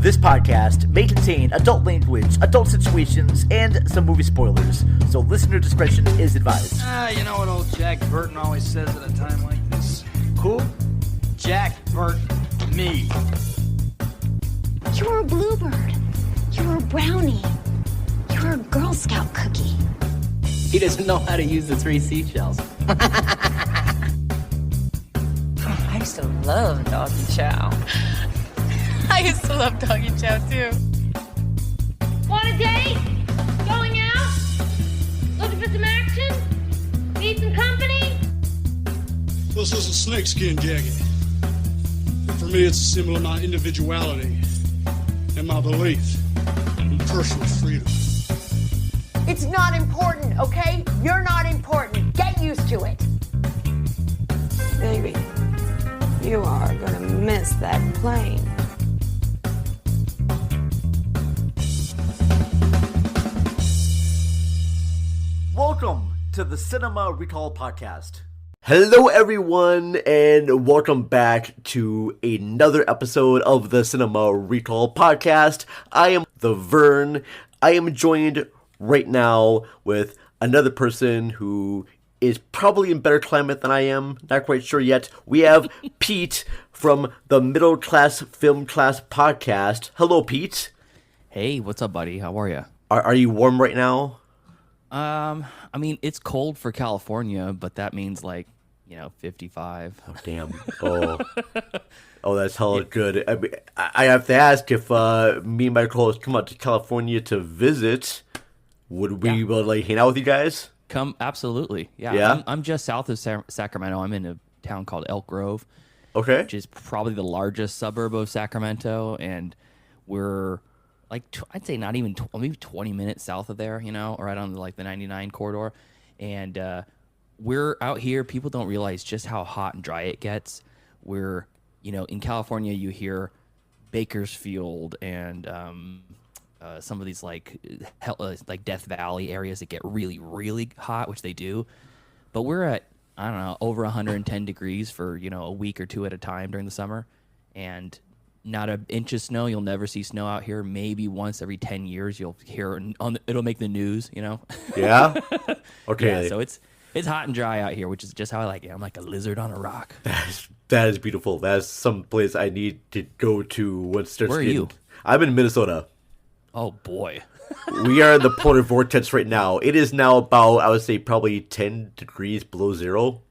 This podcast may contain adult language, adult situations, and some movie spoilers, so listener discretion is advised. You know what old Jack Burton always says at a time like this? Cool? Jack Burton, me. You're a bluebird. You're a brownie. You're a Girl Scout cookie. He doesn't know how to use the 3 seashells. I used to love doggy chow. I used to love doggy chow too. Want a date? Going out? Looking for some action? Need some company? This is a snakeskin jacket. And for me, it's a symbol of my individuality and my belief in personal freedom. It's not important, okay? You're not important. Get used to it. Baby, you are gonna miss that plane. Welcome to the Cinema Recall Podcast. Hello everyone, and welcome back to another episode of the Cinema Recall Podcast. I am the Vern. I am joined right now with another person who is probably in better climate than I am. Not quite sure yet. We have Pete from the Middle Class Film Class Podcast. Hello, Pete. Hey, what's up, buddy? How are you? Are you warm right now? I mean, it's cold for California, but that means 55. Oh, damn. Oh, that's hella good. I mean, I have to ask if me and my co-host come out to California to visit, would we be able to hang out with you guys? Come, absolutely. Yeah. Yeah? I'm just south of Sacramento. I'm in a town called Elk Grove, Okay. which is probably the largest suburb of Sacramento, and we're I'd say not even maybe 20 minutes south of there, right on the 99 corridor. And we're out here. People don't realize just how hot and dry it gets. We're, in California, you hear Bakersfield and some of these like Death Valley areas that get really, really hot, which they do. But we're at, I don't know, over 110 degrees for, a week or two at a time during the summer. And not an inch of snow. You'll never see snow out here. Maybe once every 10 years you'll hear it'll make the news, Yeah? Okay. Yeah, so it's hot and dry out here, which is just how I like it. I'm like a lizard on a rock. That is beautiful. That's some place I need to go to once it starts. Where are you? I'm in Minnesota. Oh, boy. We are in the polar vortex right now. It is now about, I would say, probably 10 degrees below zero.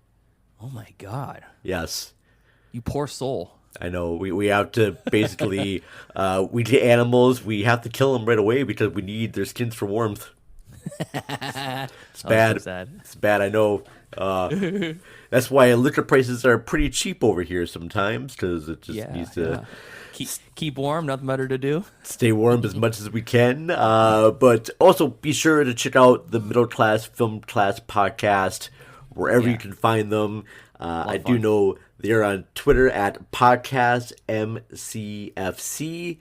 Oh, my God. Yes. You poor soul. I know. We have to basically, we get animals, we have to kill them right away because we need their skins for warmth. It's bad. So sad. It's bad, I know. That's why liquor prices are pretty cheap over here sometimes, because it just needs to keep warm, nothing better to do. Stay warm as much as we can. But also be sure to check out the Middle Class Film Class Podcast wherever you can find them. I do know they're on Twitter at PodcastMCFC.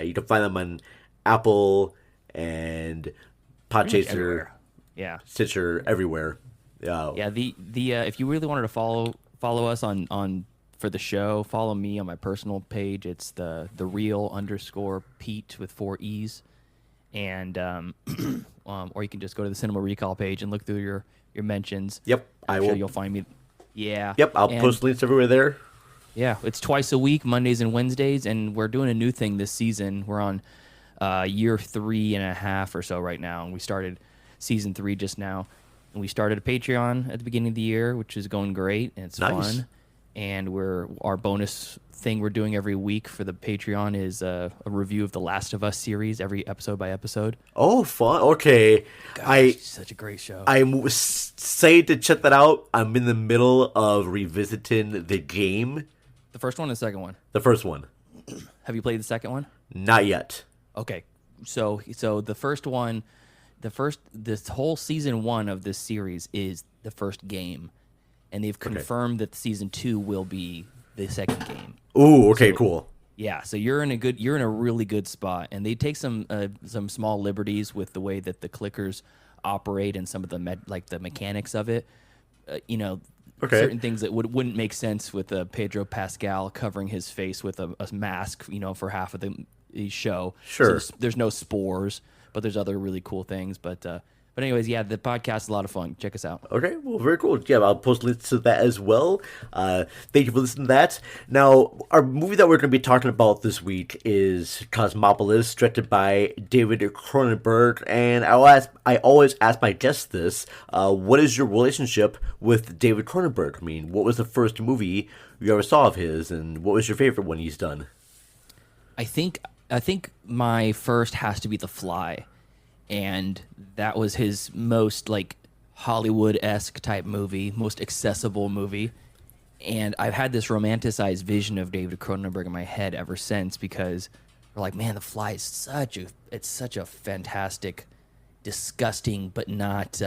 You can find them on Apple and Podchaser, Stitcher, everywhere. The if you really wanted to follow us on for the show, follow me on my personal page. It's the real _ Pete with 4 E's, and or you can just go to the Cinema Recall page and look through your mentions. Yep, I'm sure you'll find me. Yeah. Yep, I'll post links everywhere there. Yeah, it's twice a week, Mondays and Wednesdays, and we're doing a new thing this season. We're on year 3.5 or so right now, and we started season 3 just now. And we started a Patreon at the beginning of the year, which is going great, and it's fun. And our bonus thing we're doing every week for the Patreon is a review of the Last of Us series, every episode by episode. Oh, fun. Okay. Gosh, such a great show. I'm excited to check that out. I'm in the middle of revisiting the game. The first one or the second one? The first one. Have you played the second one? Not yet. Okay. So the first one, this whole season 1 of this series is the first game. And they've confirmed that season 2 will be the second game. Ooh, okay, cool. Yeah, so you're in a really good spot, and they take some small liberties with the way that the clickers operate and some of the the mechanics of it. certain things that wouldn't make sense with Pedro Pascal covering his face with a mask, for half of the show. Sure. So there's no spores, but there's other really cool things. But anyways, yeah, the podcast is a lot of fun. Check us out. Okay, well, very cool. Yeah, I'll post links to that as well. Thank you for listening to that. Now, our movie that we're going to be talking about this week is Cosmopolis, directed by David Cronenberg. And I always ask my guests this: what is your relationship with David Cronenberg? I mean, what was the first movie you ever saw of his, and what was your favorite one he's done? I think my first has to be The Fly. And that was his most like Hollywood-esque type movie, most accessible movie. And I've had this romanticized vision of David Cronenberg in my head ever since, because we're like, man, The Fly is such a fantastic, disgusting, but not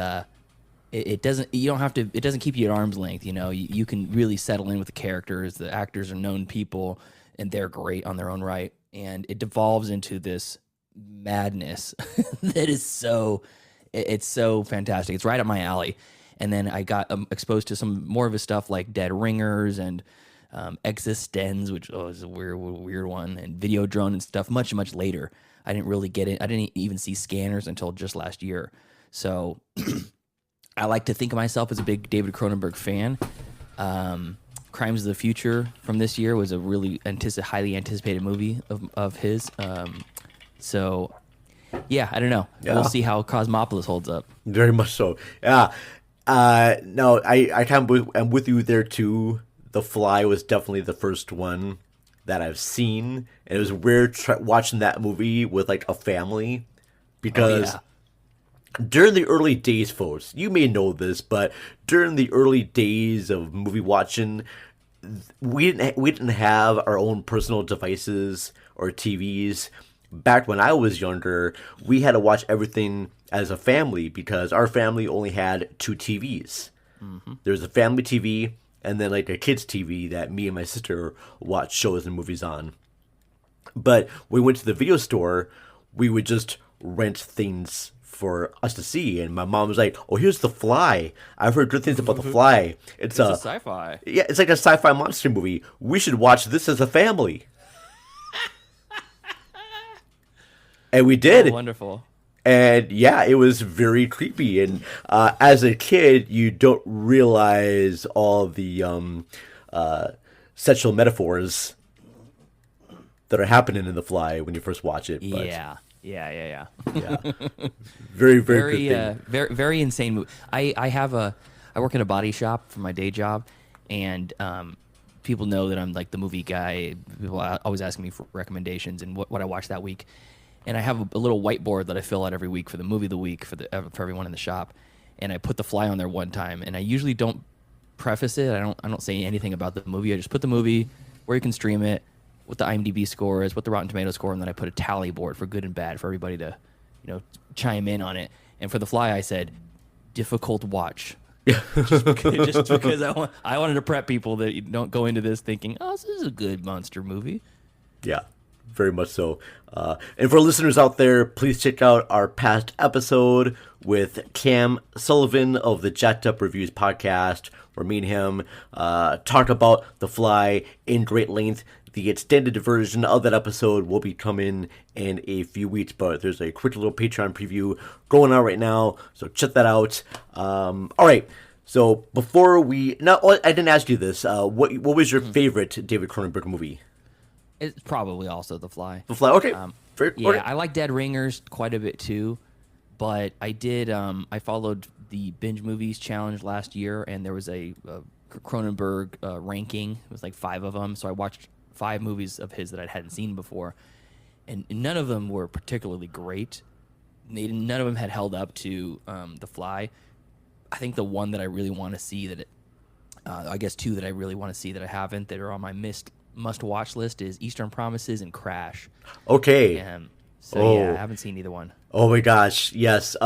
it doesn't keep you at arm's length, you know. You can really settle in with the characters. The actors are known people and they're great on their own right. And it devolves into this madness that is it's so fantastic. It's right up my alley. And then I got exposed to some more of his stuff like Dead Ringers and Existenz, which is a weird one, and Videodrone and stuff much later. I didn't really get it. I didn't even see Scanners until just last year. So I like to think of myself as a big David Cronenberg fan. Crimes of the Future from this year was a really highly anticipated movie of his. So, yeah, I don't know. Yeah. We'll see how Cosmopolis holds up. Very much so. Yeah. No, I I'm with you there too. The Fly was definitely the first one that I've seen, and it was weird watching that movie with like a family, because during the early days, folks, you may know this, but during the early days of movie watching, we didn't have our own personal devices or TVs. Back when I was younger, we had to watch everything as a family because our family only had 2 TVs. Mm-hmm. There was a family TV and then like a kids TV that me and my sister watched shows and movies on. But when we went to the video store, we would just rent things for us to see. And my mom was like, "Oh, here's The Fly. I've heard good things about The Fly. It's a sci-fi. Yeah, it's like a sci-fi monster movie. We should watch this as a family." And we did. Oh, wonderful. And yeah, it was very creepy. And as a kid, you don't realize all the sexual metaphors that are happening in The Fly when you first watch it. But, yeah. Very good thing. Very insane movie. I work in a body shop for my day job, and people know that I'm like the movie guy. People always ask me for recommendations and what I watched that week. And I have a little whiteboard that I fill out every week for the movie of the week for everyone in the shop. And I put The Fly on there one time, and I usually don't preface it. I don't say anything about the movie. I just put the movie, where you can stream it, what the IMDb score is, what the Rotten Tomatoes score, and then I put a tally board for good and bad for everybody to, chime in on it. And for The Fly, I said, difficult watch. just because I wanted to prep people that you don't go into this thinking, oh, this is a good monster movie. Yeah. Very much so. And for listeners out there, please check out our past episode with Cam Sullivan of the Jacked Up Reviews podcast, where me and him talk about The Fly in great length. The extended version of that episode will be coming in a few weeks, but there's a quick little Patreon preview going on right now, so check that out. All right. So before I didn't ask you this. What was your favorite David Cronenberg movie? It's probably also The Fly. The Fly, okay. Okay. I like Dead Ringers quite a bit too, but I did. I followed the Binge Movies Challenge last year, and there was a Cronenberg ranking. It was like 5 of them, so I watched 5 movies of his that I hadn't seen before, and none of them were particularly great. None of them had held up to The Fly. I think the one that I really want to see I guess 2 that I really want to see that I haven't, that are on my must-watch list, is Eastern Promises and Crash. Okay. Yeah, I haven't seen either one. Oh my gosh, yes.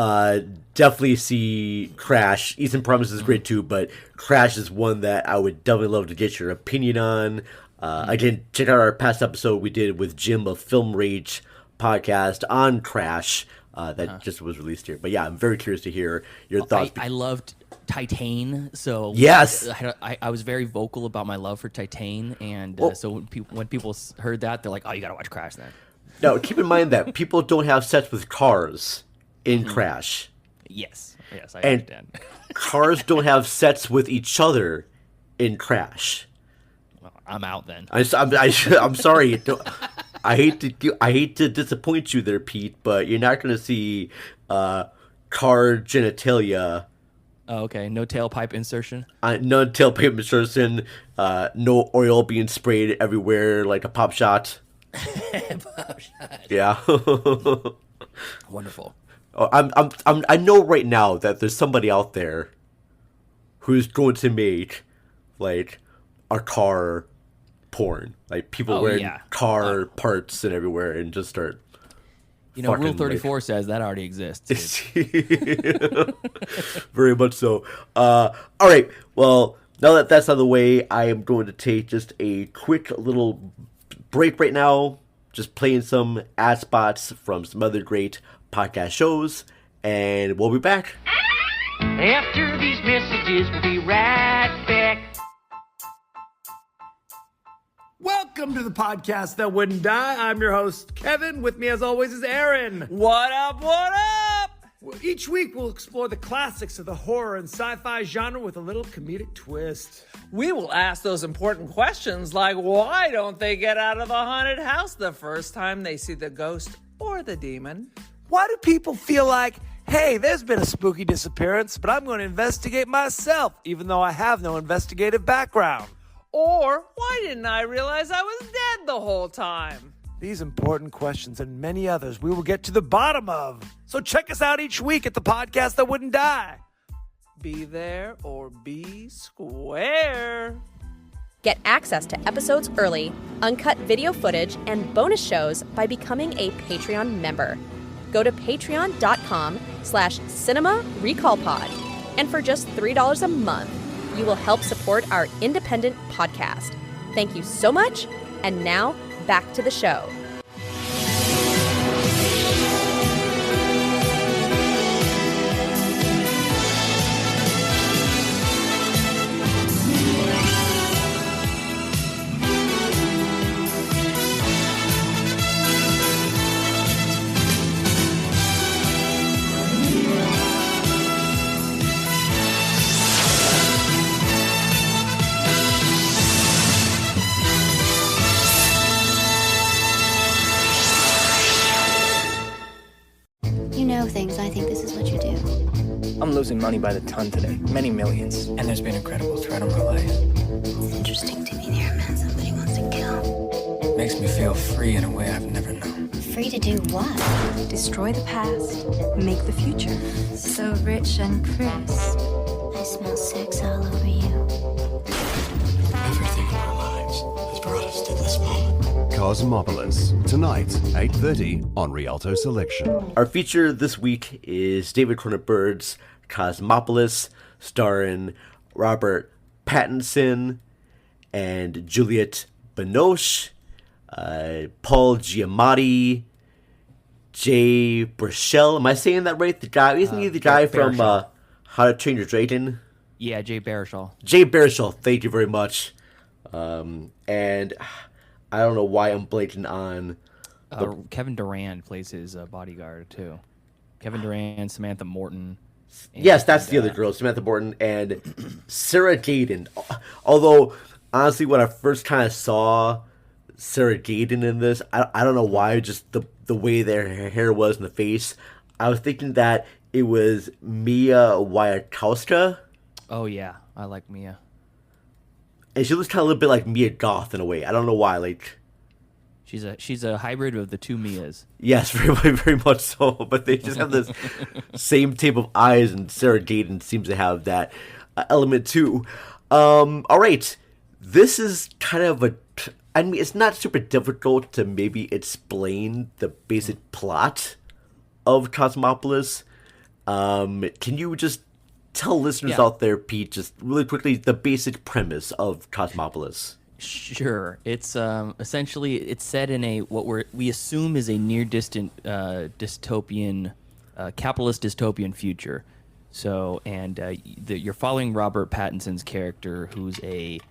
Definitely see Crash. Eastern Promises is great too, but Crash is one that I would definitely love to get your opinion on. Again, check out our past episode we did with Jim of Film Rage podcast on Crash that just was released here. But yeah, I'm very curious to hear your thoughts. I loved Titan, so yes, I was very vocal about my love for Titan, and so when people heard that, they're like, "Oh, you gotta watch Crash then." Now, keep in mind that people don't have sex with cars in Crash. Yes, I And understand. cars don't have sex with each other in Crash. Well, I'm out then. I'm sorry. I hate to disappoint you there, Pete, but you're not going to see car genitalia. Oh, okay. No tailpipe insertion. No tailpipe insertion. No oil being sprayed everywhere like a pop shot. Pop shot. Yeah. Wonderful. I know right now that there's somebody out there who's going to make like a car porn, like people wearing car parts and everywhere, and just start. Rule 34 says that already exists. Very much so. All right. Well, now that that's out of the way, I am going to take just a quick little break right now, just playing some ad spots from some other great podcast shows, and we'll be back. After these messages, we'll be right back. Welcome to the podcast that wouldn't die. I'm your host, Kevin. With me, as always, is Aaron. What up, what up? Each week, we'll explore the classics of the horror and sci-fi genre with a little comedic twist. We will ask those important questions like, why don't they get out of the haunted house the first time they see the ghost or the demon? Why do people feel like, hey, there's been a spooky disappearance, but I'm going to investigate myself, even though I have no investigative background? Or, why didn't I realize I was dead the whole time? These important questions and many others we will get to the bottom of. So check us out each week at the podcast that wouldn't die. Be there or be square. Get access to episodes early, uncut video footage, and bonus shows by becoming a Patreon member. Go to patreon.com/cinemarecallpod. And for just $3 a month, you will help support our independent podcast. Thank you so much. And now, back to the show. Things. I think this is what you do. I'm losing money by the ton today. Many millions. And there's been an incredible threat on my life. It's interesting to me there are men somebody wants to kill. Makes me feel free in a way I've never known. Free to do what? Destroy the past. Make the future. So rich and crisp. I smell sex all over you. Everything in our lives has brought us to this moment. Cosmopolis, tonight, 8:30 on Rialto Selection. Our feature this week is David Cronenberg's Cosmopolis, starring Robert Pattinson and Juliette Binoche, Paul Giamatti, Jay Baruchel. Am I saying that right? The guy, isn't he the guy from How to Train Your Dragon? Yeah, Jay Baruchel. Jay Baruchel, thank you very much. And I don't know why I'm blanking on. Kevin Durand plays his bodyguard too. Kevin Durand, Samantha Morton. Yes, that's the other girl, Samantha Morton and Sarah Gaden. Although, honestly, when I first kind of saw Sarah Gaden in this, I don't know why, just the way her hair was in the face, I was thinking that it was Mia Wasikowska. Oh yeah, I like Mia. And she looks kind of a little bit like Mia Goth in a way. I don't know why. Like, she's a hybrid of the two Mias. Yes, very much so. But they just have this same type of eyes, and Sarah Gaden seems to have that element too. All right, this is kind of I mean, it's not super difficult to maybe explain the basic plot of Cosmopolis. Can you just tell listeners out there, Pete, just really quickly, the basic premise of Cosmopolis? Sure. It's essentially it's set in we assume is a near distant dystopian, capitalist dystopian future. So, and you're following Robert Pattinson's character, who's a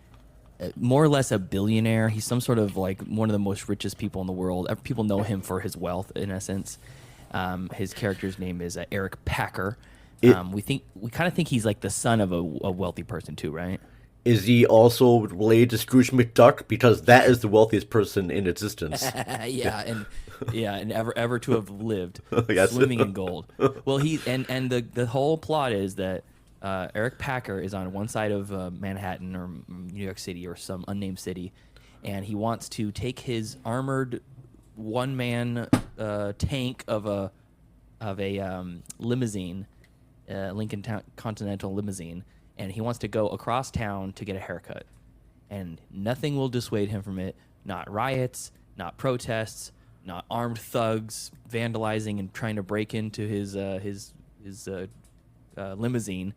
more or less a billionaire. He's some sort of like one of the most richest people in the world. People know him for his wealth, in essence. His character's name is Eric Packer. We kind of think he's like the son of a wealthy person too, right? Is he also related to Scrooge McDuck? Because that is the wealthiest person in existence. and ever to have lived, Yes. swimming in gold. Well, the whole plot is that Eric Packer is on one side of Manhattan or New York City or some unnamed city, and he wants to take his armored one-man tank of a limousine, Lincoln Continental limousine, and he wants to go across town to get a haircut. And nothing will dissuade him from it. Not riots, not protests, not armed thugs vandalizing and trying to break into his limousine.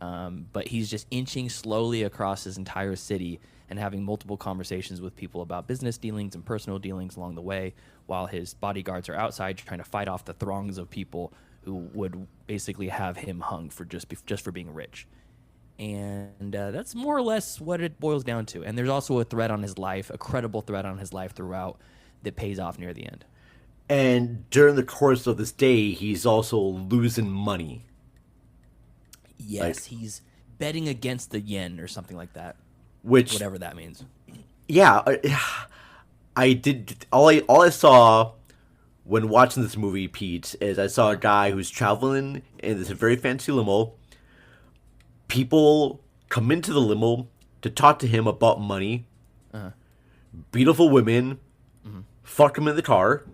But he's just inching slowly across his entire city and having multiple conversations with people about business dealings and personal dealings along the way, while his bodyguards are outside trying to fight off the throngs of people who would basically have him hung for just for being rich. And that's more or less what it boils down to. And there's also a thread on his life, a credible thread on his life throughout, that pays off near the end. And during the course of this day, he's also losing money. Yes, he's betting against the yen or something like that. Whatever that means. Yeah, I did. All I saw when watching this movie, Pete, is I saw a guy who's traveling in this very fancy limo. People come into the limo to talk to him about money. Beautiful women fuck him in the car,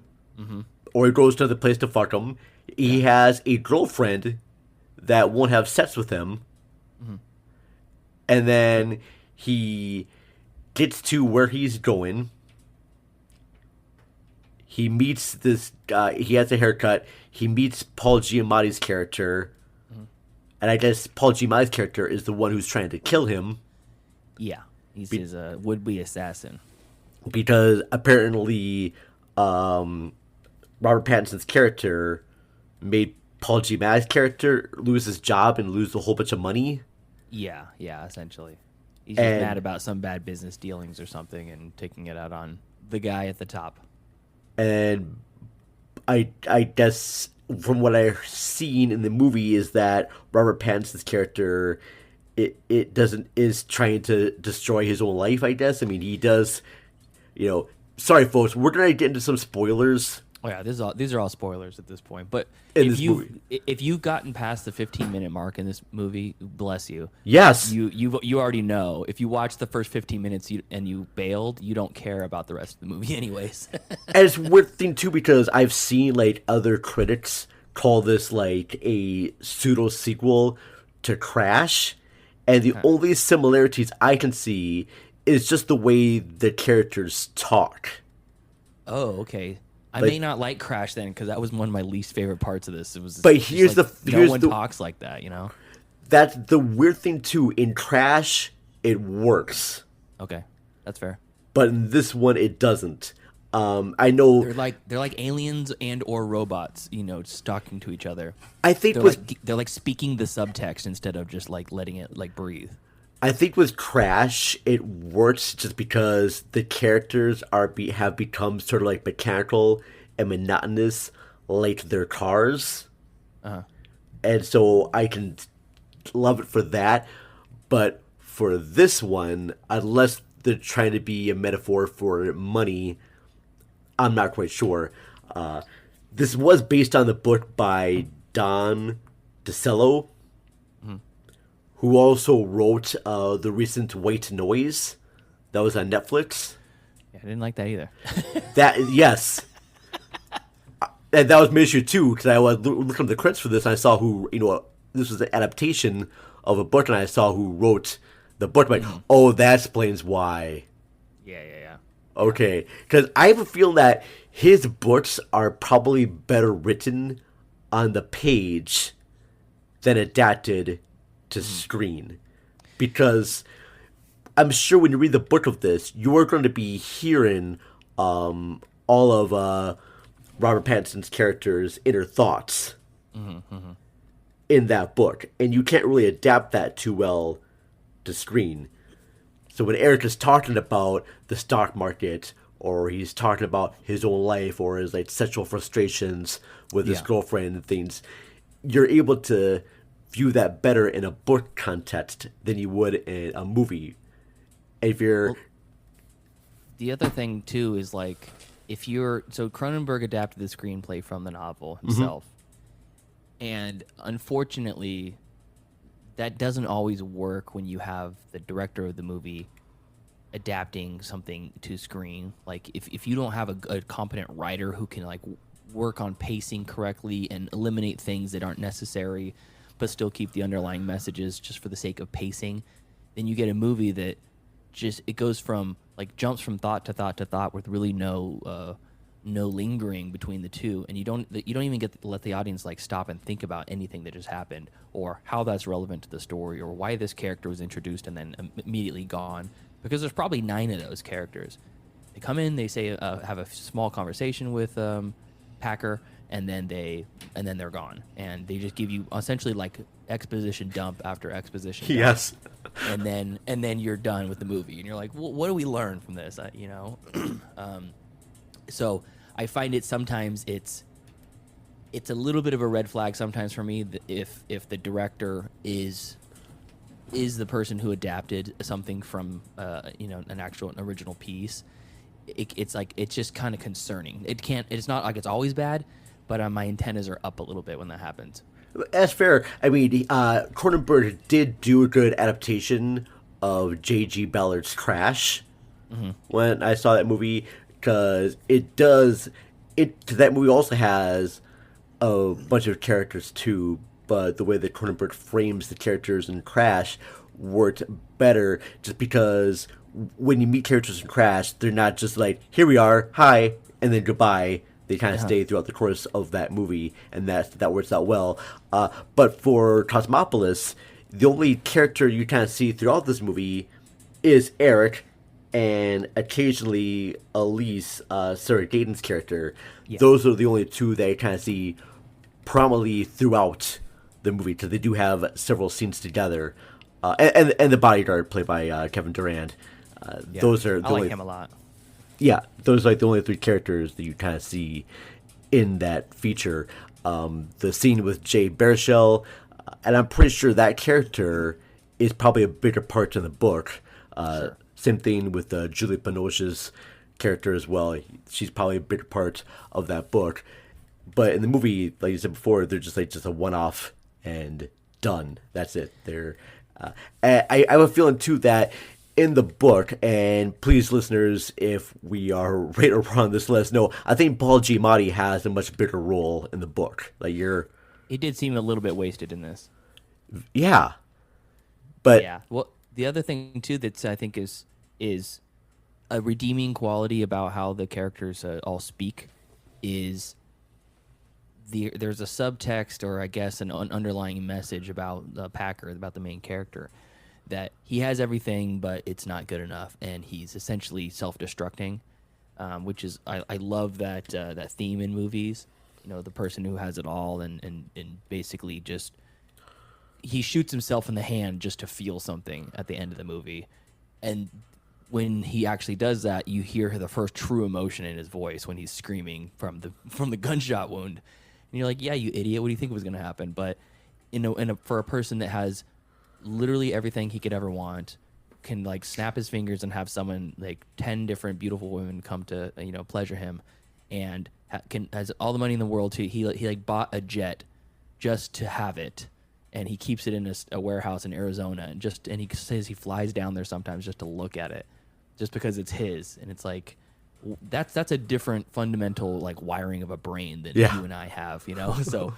or he goes to the place to fuck him. He has a girlfriend that won't have sex with him, and then he gets to where he's going. He meets this guy. He has a haircut. He meets Paul Giamatti's character. And I guess Paul Giamatti's character is the one who's trying to kill him. Yeah, he's his would-be assassin. Because apparently Robert Pattinson's character made Paul Giamatti's character lose his job and lose a whole bunch of money. Yeah, essentially. He's just mad about some bad business dealings or something and taking it out on the guy at the top. And I guess from what I've seen in the movie is that Robert Pattinson's character is trying to destroy his own life, I guess. I mean, he does, sorry folks, we're going to get into some spoilers. Oh yeah, these are all spoilers at this point. But if you've gotten past the 15-minute mark in this movie, bless you. Yes, you already know. If you watch the first 15 minutes and you bailed, you don't care about the rest of the movie, anyways. And it's a weird thing too, because I've seen like other critics call this like a pseudo sequel to Crash, and the only similarities I can see is just the way the characters talk. Oh, okay. I may not like Crash then, because that was one of my least favorite parts of this. It was, but here's no one talks like that, That's the weird thing too. In Crash, it works. Okay, that's fair. But in this one, it doesn't. I know they're like aliens and or robots, just talking to each other. I think they're like speaking the subtext instead of just like letting it like breathe. I think with Crash, it works just because the characters have become sort of like mechanical and monotonous, like their cars. And so I can love it for that. But for this one, unless they're trying to be a metaphor for money, I'm not quite sure. This was based on the book by Don DeCello, who also wrote the recent White Noise that was on Netflix. Yeah, I didn't like that either. Yes. And that was my issue too, because I was looking at the credits for this, and I saw who, this was an adaptation of a book, and I saw who wrote the book. I'm like, oh, that explains why. Yeah. Okay, because I have a feeling that his books are probably better written on the page than adapted to screen. Because I'm sure when you read the book of this, you're going to be hearing all of Robert Pattinson's character's inner thoughts in that book. And you can't really adapt that too well to screen. So when Eric is talking about the stock market, or he's talking about his own life, or his like sexual frustrations with his girlfriend and things, you're able to view that better in a book context than you would in a movie. If you're the other thing too is like if you're so Cronenberg adapted the screenplay from the novel himself, and unfortunately, that doesn't always work when you have the director of the movie adapting something to screen. Like if you don't have a competent writer who can like work on pacing correctly and eliminate things that aren't necessary but still keep the underlying messages just for the sake of pacing, then you get a movie that just it goes from like jumps from thought to thought to thought with really no lingering between the two, and you don't even get to let the audience like stop and think about anything that just happened or how that's relevant to the story or why this character was introduced and then immediately gone, because there's probably 9 of those characters. They come in, they say have a small conversation with Packer, and then they're gone, and they just give you essentially like exposition dump after exposition dump. Yes. And then you're done with the movie, and you're like, well, what do we learn from this? So I find it sometimes it's a little bit of a red flag sometimes for me if the director is the person who adapted something from an original piece. It's just kind of concerning. It's not like it's always bad, but my antennas are up a little bit when that happens. That's fair. I mean, Cronenberg did do a good adaptation of J.G. Ballard's Crash when I saw that movie, because that movie also has a bunch of characters too, but the way that Cronenberg frames the characters in Crash worked better, just because when you meet characters in Crash, they're not just like, here we are, hi, and then goodbye. They kind of stay throughout the course of that movie, and that works out well. But for Cosmopolis, the only character you kind of see throughout this movie is Eric, and occasionally Elise, Sarah Gaten's character. Yeah. Those are the only two that you kind of see prominently throughout the movie, because they do have several scenes together. And the bodyguard played by Kevin Durand. Those are the I like him a lot. Yeah, those are like the only 3 characters that you kind of see in that feature. The scene with Jay Baruchel, and I'm pretty sure that character is probably a bigger part in the book. Sure. Same thing with Julie Binoche's character as well. She's probably a bigger part of that book. But in the movie, like you said before, they're just a one-off and done. That's it. I have a feeling too that in the book, and please listeners, if we are right or wrong, this let us know. I think Paul Giamatti has a much bigger role in the book. He did seem a little bit wasted in this. Yeah, but yeah. Well, the other thing too that I think is a redeeming quality about how the characters all speak is there's a subtext, or I guess an underlying message about Packer, about the main character, that he has everything, but it's not good enough, and he's essentially self-destructing, which is I love that theme in movies. The person who has it all and basically just he shoots himself in the hand just to feel something at the end of the movie, and when he actually does that, you hear the first true emotion in his voice when he's screaming from the gunshot wound, and you're like, yeah, you idiot, what do you think was going to happen? But for a person that has literally everything he could ever want, can like snap his fingers and have someone like 10 different beautiful women come to pleasure him, and has all the money in the world too. He like bought a jet just to have it, and he keeps it in a warehouse in Arizona, and he says he flies down there sometimes just to look at it, just because it's his. And it's like that's a different fundamental like wiring of a brain than you and I have, So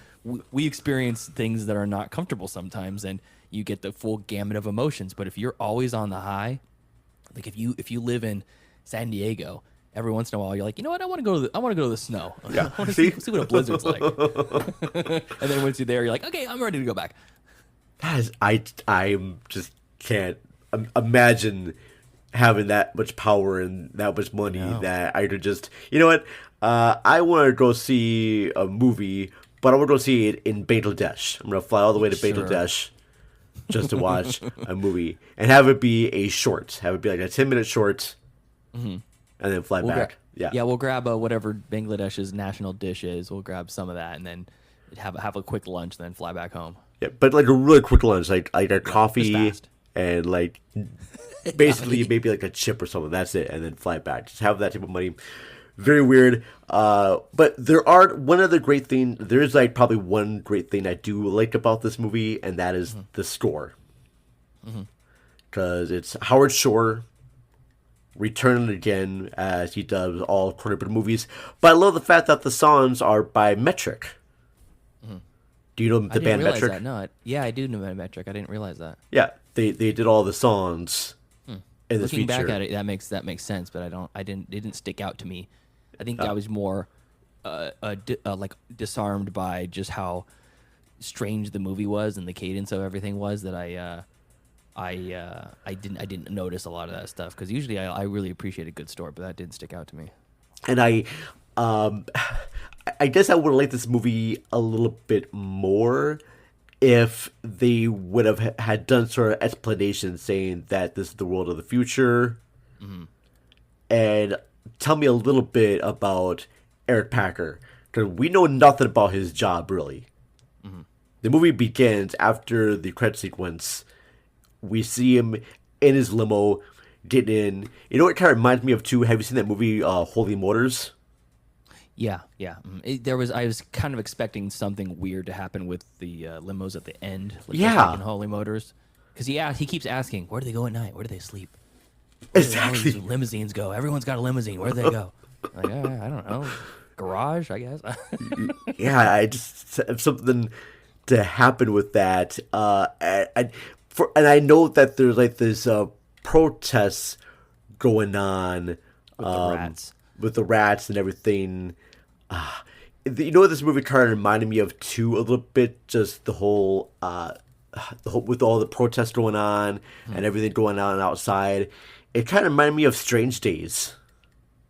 we experience things that are not comfortable sometimes, and you get the full gamut of emotions. But if you're always on the high, like if you live in San Diego, every once in a while you're like, you know what, I want to go to the snow. Yeah. I want to see what a blizzard's like. And then once you're there, you're like, okay, I'm ready to go back. I just can't imagine having that much power and that much money that I could just, you know what, I want to go see a movie, but I want to go see it in Bangladesh. I'm going to fly all the way to Bangladesh just to watch a movie and have it be a short, have it be like a 10-minute short, and then fly back. We'll grab whatever Bangladesh's national dish is. We'll grab some of that and then have a quick lunch, then fly back home. Yeah, but like a really quick lunch, like a coffee and like basically maybe like a chip or something. That's it, and then fly back. Just have that type of money. Very weird. But there are one other great thing. There's like probably one great thing I do like about this movie, and that is the score. Because it's Howard Shore returning again as he does all Cronenberg movies. But I love the fact that the songs are by Metric. Do you know the band Metric? That. No, I do know Metric. I didn't realize that. Yeah, they did all the songs in this Looking feature. back at it, that makes sense. But it didn't stick out to me. I think I was more like disarmed by just how strange the movie was and the cadence of everything was that I didn't notice a lot of that stuff, because usually I really appreciate a good story, but that didn't stick out to me. And I guess I would have liked this movie a little bit more if they would have had done sort of explanation saying that this is the world of the future. And tell me a little bit about Eric Packer, because we know nothing about his job, really. The movie begins after the credit sequence. We see him in his limo, getting in. You know what it kind of reminds me of, too? Have you seen that movie, Holy Motors? Yeah. I was kind of expecting something weird to happen with the limos at the end. Like in Holy Motors. Because he keeps asking, where do they go at night? Where do they sleep? Where do all these limousines go? Everyone's got a limousine. Where do they go? Like, I don't know. Garage, I guess. Yeah, I just have something to happen with that. And I know that there's like this protests going on with the rats and everything. You know what this movie kind of reminded me of too a little bit? Just the whole with all the protests going on and everything going on outside. It kind of reminded me of Strange Days.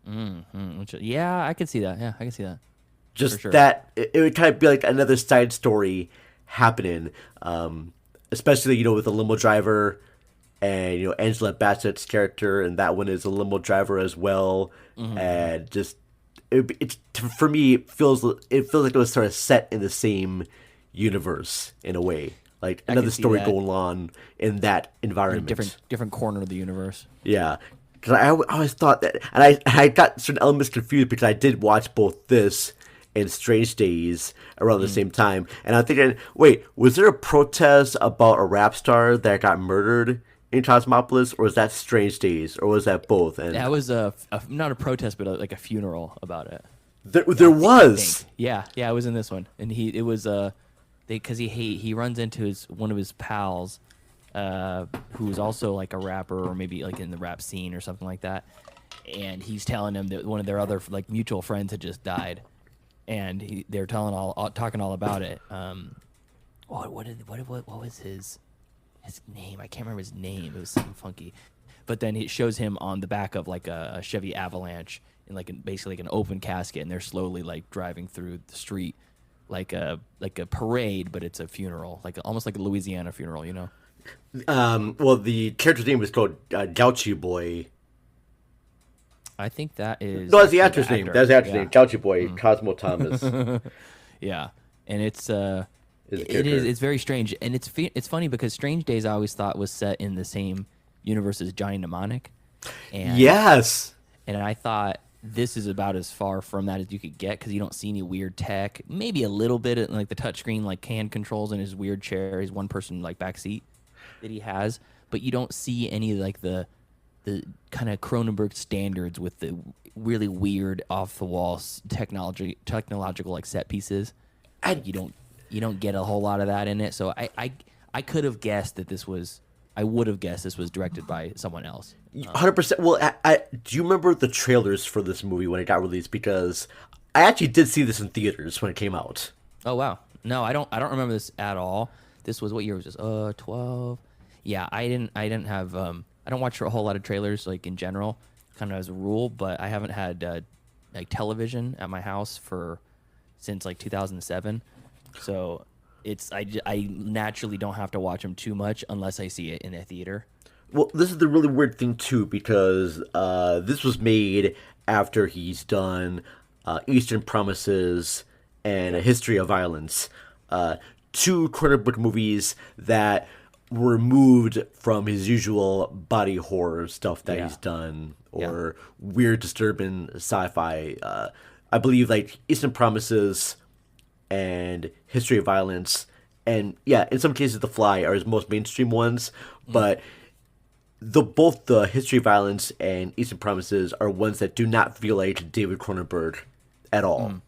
Yeah, I can see that. Yeah, I can see that. Just that it would kind of be like another side story happening, especially with the limo driver and Angela Bassett's character, and that one is a limo driver as well, and just it's for me it feels like it was sort of set in the same universe in a way, like another story going on in that environment, in a different corner of the universe. Yeah. Because I always thought that, and I got certain elements confused because I did watch both this and Strange Days around the same time, and I'm thinking, wait, was there a protest about a rap star that got murdered in Cosmopolis, or was that Strange Days, or was that both? And that was not a protest, but like a funeral about it. There was. Yeah, it was in this one, and because he runs into one of his pals. Who's also like a rapper, or maybe like in the rap scene or something like that, and he's telling him that one of their other like mutual friends had just died, and they're talking all about it. What was his name? I can't remember his name. It was something funky, but then it shows him on the back of like a Chevy Avalanche in basically like an open casket, and they're slowly like driving through the street like a parade, but it's a funeral, almost like a Louisiana funeral, Well, the character's name was called Gauchi Boy. I think that is... No, that's the actor's name. That's the actor's name. Gauchi Boy, Cosmo Thomas. Yeah, and it's very strange. And it's funny because Strange Days I always thought was set in the same universe as Johnny Mnemonic. And, yes! And I thought this is about as far from that as you could get, because you don't see any weird tech. Maybe a little bit of like the touchscreen, like hand controls in his weird chair, his one-person like back seat that he has, but you don't see any like the kind of Cronenberg standards with the really weird off the wall technological like set pieces. And you don't get a whole lot of that in it. So I could have guessed that I would have guessed this was directed by someone else. 100%. Well, do you remember the trailers for this movie when it got released? Because I actually did see this in theaters when it came out. Oh wow! No, I don't remember this at all. This was, what year was this? 12. Yeah, I didn't have. I don't watch a whole lot of trailers like in general, kind of as a rule. But I haven't had like television at my house since like 2007. So I naturally don't have to watch them too much unless I see it in a theater. Well, this is the really weird thing too, because this was made after he's done Eastern Promises and A History of Violence, two Cronenberg movies that were removed from his usual body horror stuff that he's done, or weird, disturbing sci-fi. I believe like Eastern Promises and History of Violence, and in some cases The Fly are his most mainstream ones, but both the History of Violence and Eastern Promises are ones that do not feel like David Cronenberg at all.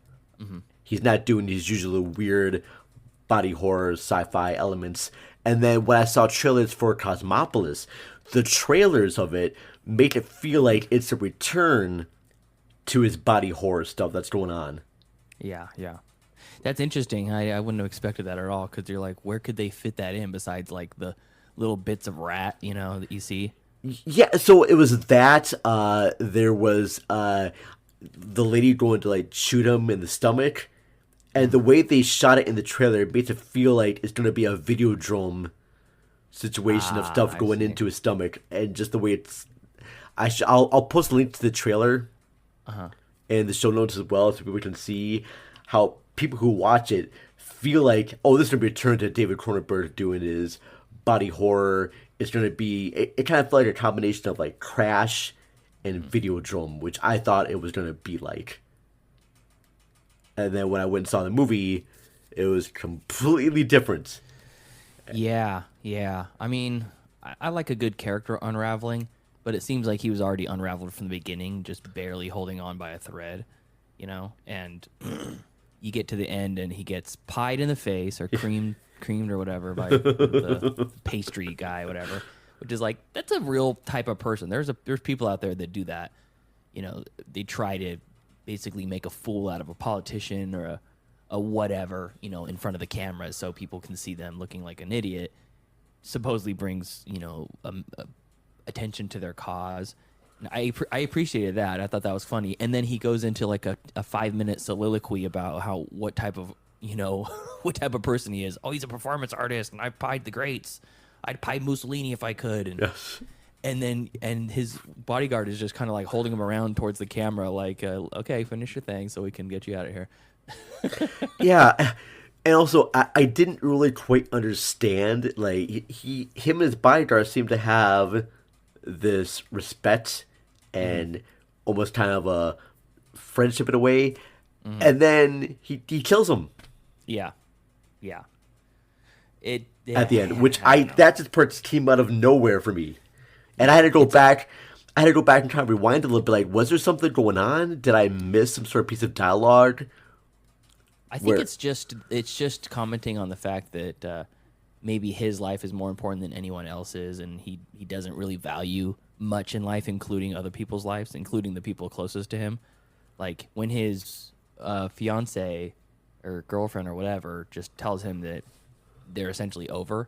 He's not doing these usually weird body horror sci-fi elements. And then when I saw trailers for Cosmopolis, the trailers of it make it feel like it's a return to his body horror stuff that's going on. Yeah. That's interesting. I wouldn't have expected that at all, because you're like, where could they fit that in besides like the little bits of rat, that you see? Yeah, so it was that. There was the lady going to like shoot him in the stomach, and the way they shot it in the trailer makes it feel like it's going to be a Videodrome situation of stuff going into his stomach, and just the way it's. I'll post a link to the trailer, and the show notes as well, so people can see how people who watch it feel like, oh, this is going to be a return to David Cronenberg doing his body horror. It's going to be, it kind of felt like a combination of like Crash and Videodrome, which I thought it was going to be like. And then when I went and saw the movie, it was completely different. Yeah. I mean, I like a good character unraveling, but it seems like he was already unraveled from the beginning, just barely holding on by a thread, and you get to the end and he gets pied in the face or creamed or whatever by the pastry guy, whatever, which is like, that's a real type of person. There's people out there that do that. They try to basically make a fool out of a politician or a whatever, in front of the cameras so people can see them looking like an idiot. Supposedly brings, attention to their cause. And I appreciated that. I thought that was funny. And then he goes into like a 5-minute soliloquy about what type of what type of person he is. Oh, he's a performance artist, and I pied the greats. I'd pie Mussolini if I could. And, yes. And his bodyguard is just kind of like holding him around towards the camera, like, okay, finish your thing so we can get you out of here. Yeah. And also, I didn't really quite understand, like, him and his bodyguard seem to have this respect and almost kind of a friendship in a way. And then he kills him. Yeah. At the end, which that just part came out of nowhere for me, and I had to go back. I had to go back and kind of rewind a little bit. Like, was there something going on? Did I miss some sort of piece of dialogue? I think it's just commenting on the fact that maybe his life is more important than anyone else's, and he doesn't really value much in life, including other people's lives, including the people closest to him. Like when his fiance or girlfriend or whatever just tells him that they're essentially over,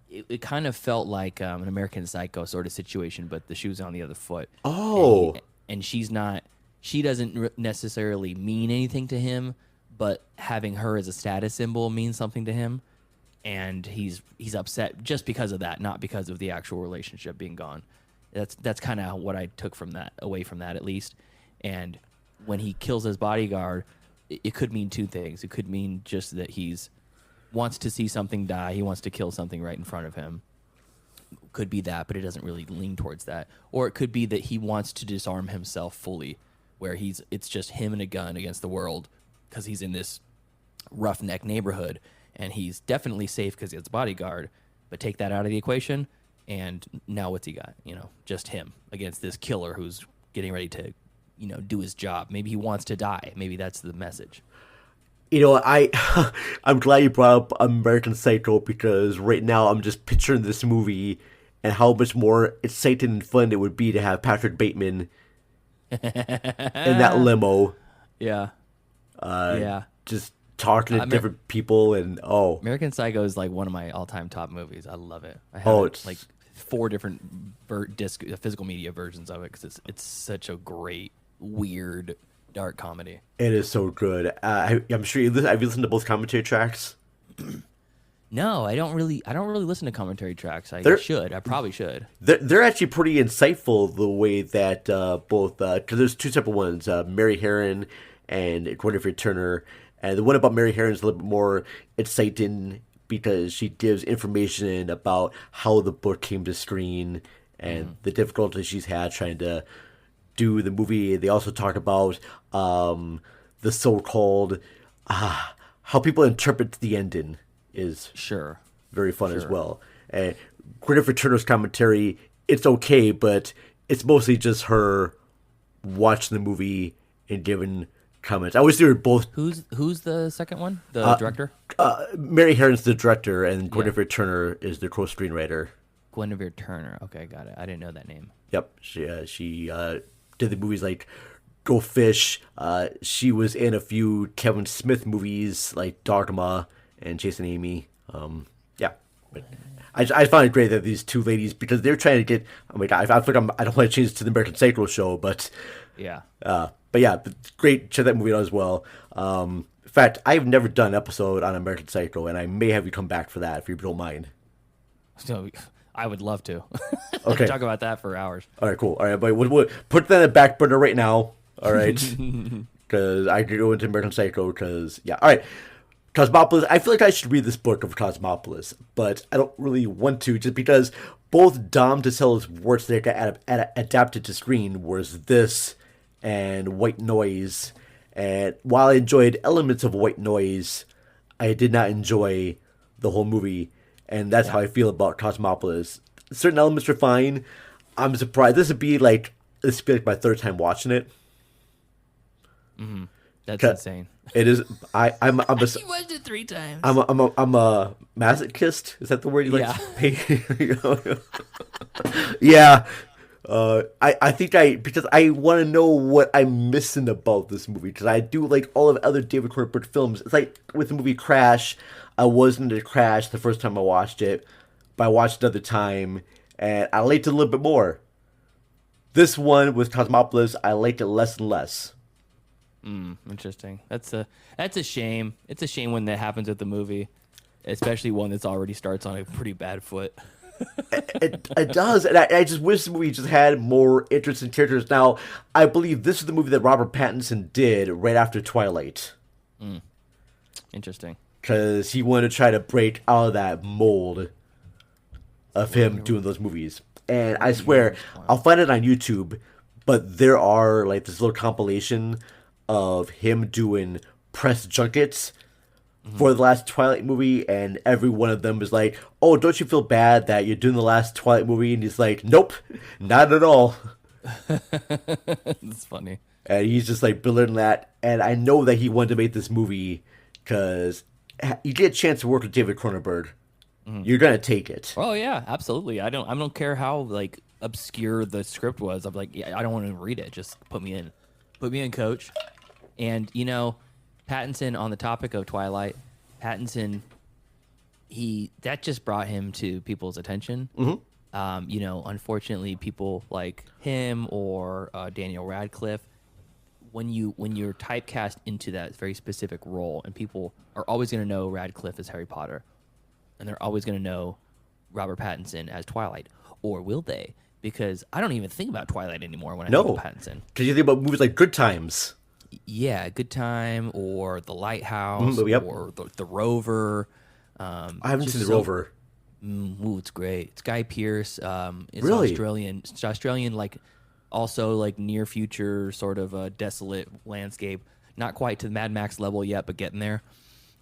it kind of felt like an American Psycho sort of situation, but the shoe's on the other foot. Oh. And she doesn't necessarily mean anything to him, but having her as a status symbol means something to him, and he's upset just because of that, not because of the actual relationship being gone. That's kind of what I took from that, away from that at least. And when he kills his bodyguard, it could mean two things. It could mean just that he's wants to see something die. He wants to kill something right in front of him. Could be that, but it doesn't really lean towards that. Or it could be that he wants to disarm himself fully, where it's just him and a gun against the world because he's in this roughneck neighborhood, and he's definitely safe because he has a bodyguard. But take that out of the equation, and now what's he got? Just him against this killer who's getting ready to, do his job. Maybe he wants to die. Maybe that's the message. I'm glad you brought up American Psycho, because right now I'm just picturing this movie and how much more exciting and fun it would be to have Patrick Bateman in that limo. Yeah. Just talking to different people and American Psycho is like one of my all-time top movies. I love it. I have it's like 4 different physical media versions of it because it's such a great, weird, dark comedy. It is so good. I'm sure have you listened to both commentary tracks? No, I don't really listen to commentary tracks. I probably should. They're actually pretty insightful the way that both because there's two separate ones, Mary Herron and Guinevere Turner, and the one about Mary Herron is a little bit more exciting because she gives information about how the book came to screen and the difficulties she's had trying to do the movie. They also talk about the so-called how people interpret the ending is very fun as well. And Guinevere Turner's commentary, it's okay, but it's mostly just her watching the movie and giving comments. I always do both. Who's the second one? The director? Mary Herron's the director, and Guinevere Turner is the co-screenwriter. Guinevere Turner. Okay, got it. I didn't know that name. Yep, she did the movies like Go Fish. She was in a few Kevin Smith movies like Dogma and Chasing Amy. But I find it great that these two ladies, because they're trying to get. Oh my god, I feel like I don't want to change it to the American Psycho show, but yeah. But yeah, great. Check that movie out as well. In fact, I've never done an episode on American Psycho, and I may have you come back for that if you don't mind. So I would love to. Okay, talk about that for hours. All right, cool. All right, but we'll put that in the back burner right now. All right, because I could go into American Psycho. Because yeah, all right. Cosmopolis, I feel like I should read this book of Cosmopolis, but I don't really want to, just because both Dom DeSello's works that got adapted to screen was this and White Noise. And while I enjoyed elements of White Noise, I did not enjoy the whole movie. And that's how I feel about Cosmopolis. Certain elements are fine. I'm surprised. This would be like my third time watching it. Mm-hmm. That's insane. It is. I'm a. You watched it 3 times. I'm a masochist. Is that the word you like to pay? Yeah. I think because I want to know what I'm missing about this movie, because I do like all of other David Cronenberg films. It's like with the movie Crash. I wasn't into Crash the first time I watched it, but I watched it another time and I liked it a little bit more. This one with Cosmopolis, I liked it less and less. Interesting. That's a shame. It's a shame when that happens with the movie, especially one that's already starts on a pretty bad foot. It does, and I just wish the movie just had more interesting characters. Now, I believe this is the movie that Robert Pattinson did right after Twilight. Interesting. Because he wanted to try to break out of that mold of him doing those movies. And I swear, I'll find it on YouTube, but there are like this little compilation of him doing press junkets for the last Twilight movie, and every one of them is like, oh, don't you feel bad that you're doing the last Twilight movie? And he's like, nope, not at all. That's funny. And he's just like belittling that. And I know that he wanted to make this movie because you get a chance to work with David Cronenberg. You're gonna take it. Oh yeah, absolutely. I don't care how like obscure the script was. I'm like, yeah, I don't want to read it. Just put me in, coach. And you know, Pattinson, on the topic of Twilight, Pattinson, that just brought him to people's attention. You know, unfortunately, people like him or Daniel Radcliffe, when you're typecast into that very specific role, and people are always going to know Radcliffe as Harry Potter, and they're always going to know Robert Pattinson as Twilight, or will they? Because I don't even think about Twilight anymore when I think of Pattinson. Because you think about movies like Good Times. Yeah, Good Time, or The Lighthouse, or the Rover. I haven't seen The Rover. Ooh, it's great. It's Guy Pearce. It's really? Australian. It's Australian, like also like near future sort of a desolate landscape. Not quite to the Mad Max level yet, but getting there.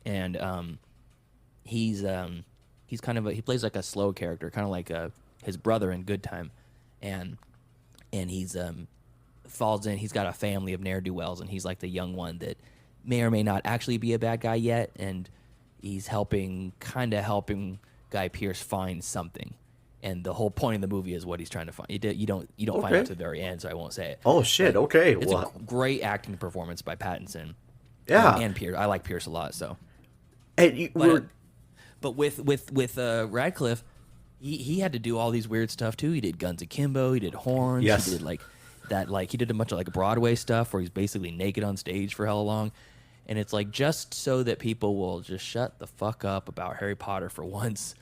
And he's kind of he plays like a slow character, kind of like his brother in Good Time, and he's falls in. He's got a family of ne'er-do-wells, and he's like the young one that may or may not actually be a bad guy yet, and he's helping Guy Pearce find something. And the whole point of the movie is what he's trying to find. You don't find out to the very end, so I won't say it. Oh shit! But okay, it's a great acting performance by Pattinson. Yeah, and Pierce. I like Pierce a lot. So, but with Radcliffe, he had to do all these weird stuff too. He did Guns Akimbo. He did Horns. Yes. He did he did a bunch of like Broadway stuff where he's basically naked on stage for hella long. And it's like just so that people will just shut the fuck up about Harry Potter for once,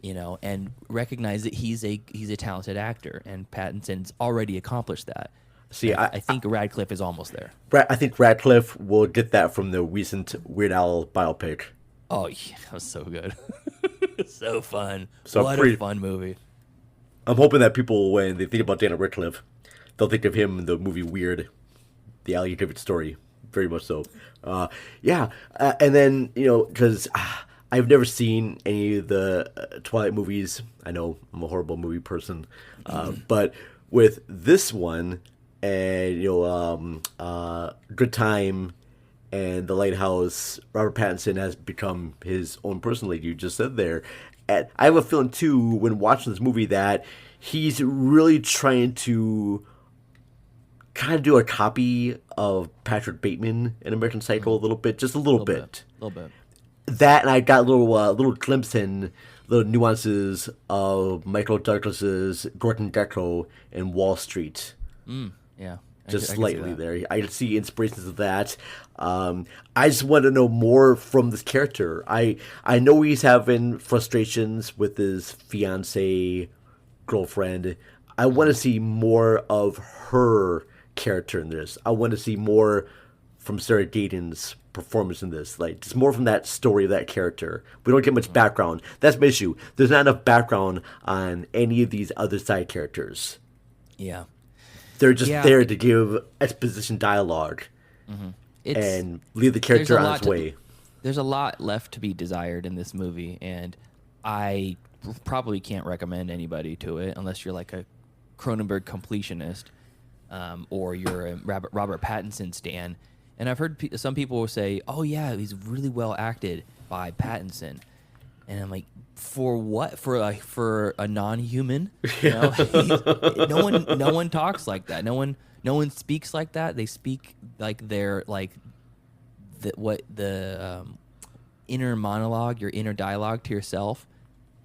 and recognize that he's a talented actor, and Pattinson's already accomplished that. See, I think Radcliffe is almost there. I think Radcliffe will get that from the recent Weird Al biopic. Oh, yeah, that was so good. So fun. So what a fun movie. I'm hoping that people, when they think about Daniel Radcliffe, they'll think of him in the movie Weird, the Ali David story. Very much so. And then, because I've never seen any of the Twilight movies. I know I'm a horrible movie person. But with this one, and, Good Time and The Lighthouse, Robert Pattinson has become his own person, like you just said there. And I have a feeling, too, when watching this movie, that he's really trying to kind of do a copy of Patrick Bateman in American Psycho a little bit, just a little bit. A little bit. That, and I got a little glimpse in little nuances of Michael Douglas's Gordon Gekko in Wall Street. Yeah. Just slightly there. I could see inspirations of that. I just want to know more from this character. I know he's having frustrations with his fiancée girlfriend. I want to see more of her character in this. I want to see more from Sarah Gaten's performance in this. Like, just more from that story of that character. We don't get much background. That's my issue. There's not enough background on any of these other side characters. Yeah. They're just there to give exposition dialogue and leave the character on its way. There's a lot left to be desired in this movie, and I probably can't recommend anybody to it unless you're like a Cronenberg completionist, or you're a Robert Pattinson stan. And I've heard some people will say, "Oh yeah, he's really well acted by Pattinson," and I'm like, "For what? For a non-human? No one talks like that. No one speaks like that. They speak like they're like the inner monologue, your inner dialogue to yourself